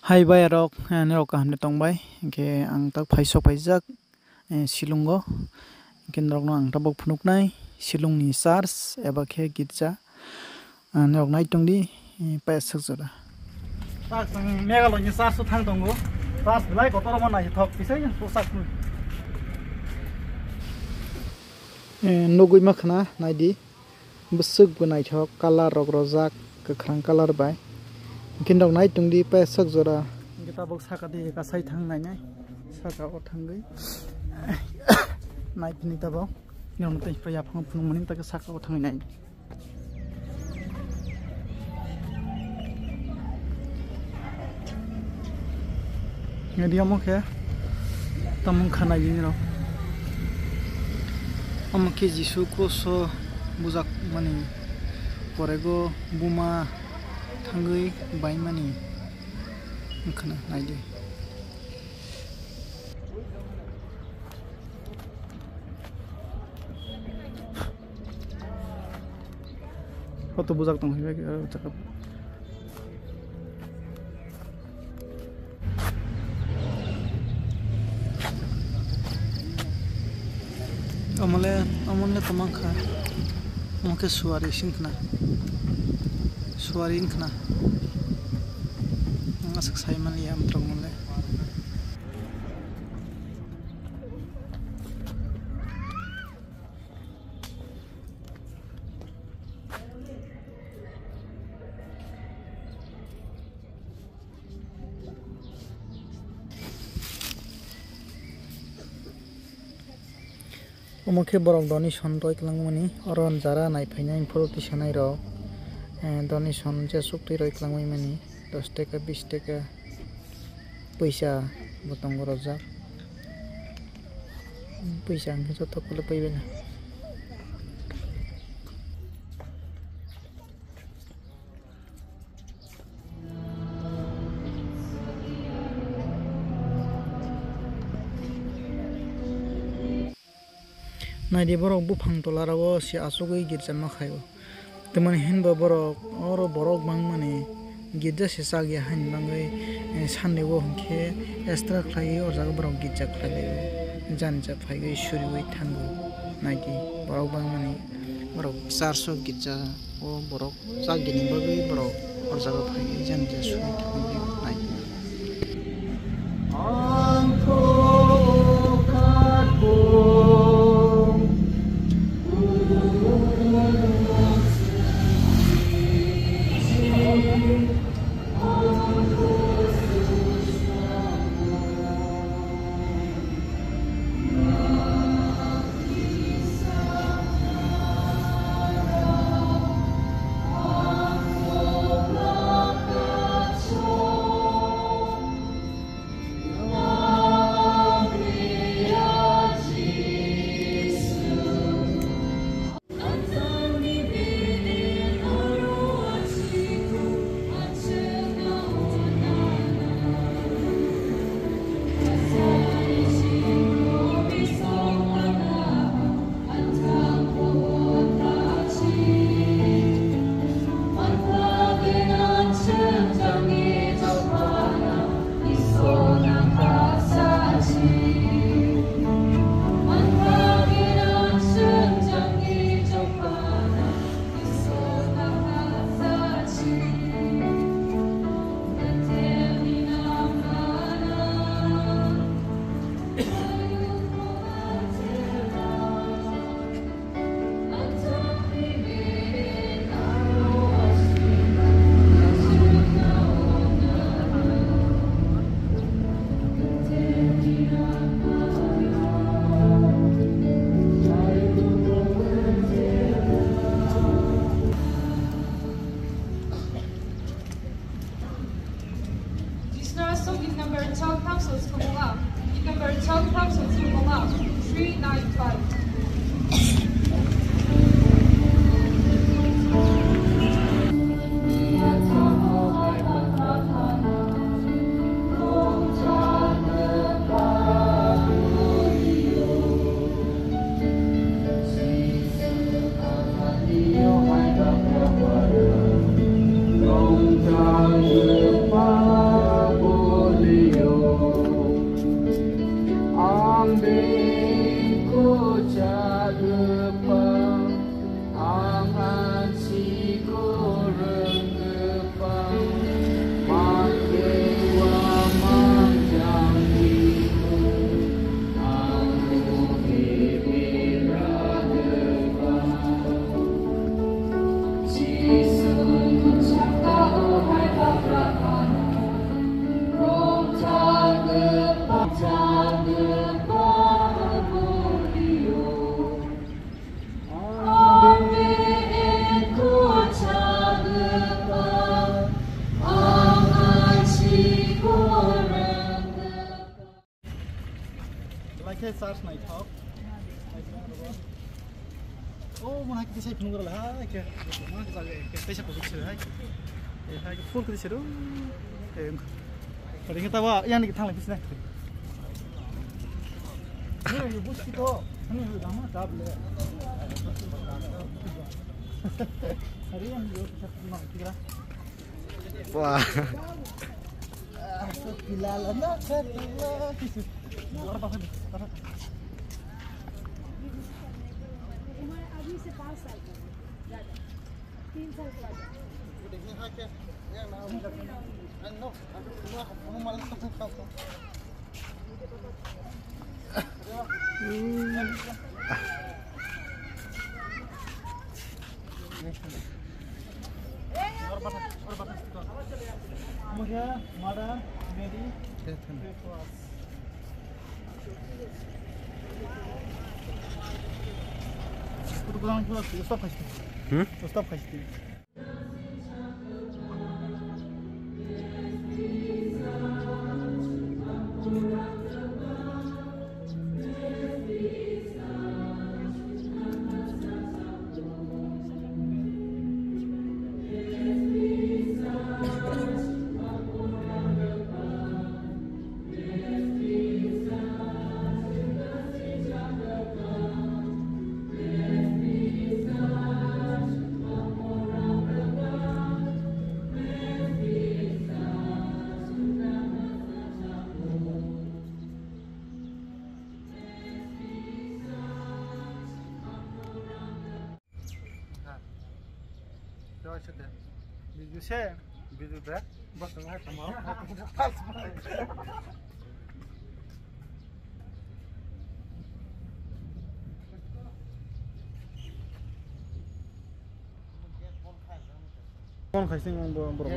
Hai bai rok rok hamne tongbai ke ang tak phaisok paijak Shillongo ke rok no ang tabok phunuknai Shillong ni church eba khe gitja rok nai tongdi paisok jora tak Meghalaya Church thang tongo church belai kotor ma nai thok pisai posak nogui makhna naidi busuk bunai thok color rok rojak kakrang color bai Kindok nai tungdi paisok jora kita bok saka di kasai thang nai nai saka o thangai nai pini tabo nyong tai paya phang phung mani ta saka o thangai nai ngedi amo khe tamung khana yini ro amo ke jisu kroso bujak mani korego buma thangai baimani khana naidi kото bujak tong hiba ke chakap amale tamangkha amke suari singkhna suari ingkhna Asak saya mana yang terangole. Omoke borok donation roi klangmani oron jara nai phainai photi sanai ro donation je sukti roi klangmai mani 10 টাকা 20 টাকা পয়সা বতঙ্গ রজা পয়সা আনকে যত কলে পাইবে না নাইদি বরক বুফাং তলারাও সি আসুগই গিরজামা খাইও তেমনি হিনবা বরক অর বরক বাং মানে Gidja sisa gya han bangai sanne wo hongke extra khlai or jaga borok gidja khlai janja phaigai suriwai thango naidi borok bang mani borok 400 gidja o borok jagini bagai borok or jaga phaigai janja suri thango naidi number 12 councils Kumula. Number 12 councils Kumula. 395. Long time ke charge nai thok oh mana kita saya penuh lah ke mana kita ke saya pergi sih hai full ke sih kalau kita bawa yang kita tang lagi sih nih bus itu ini lama tab le hari yang dia bisa pulang kira wah gila lah nak ketua kisu luar banget हमारे अभी से 5 साल का ज़्यादा 3 साल का देखने हाँ क्या ये ना नो हम मालूम तो खाओ और बता मुझे मारा मेरी Tudo bem, eu estou fazendo. Eu estou fazendo. Bizu saya, bizu dah, bos tengah kamar. Kau kasih orang borok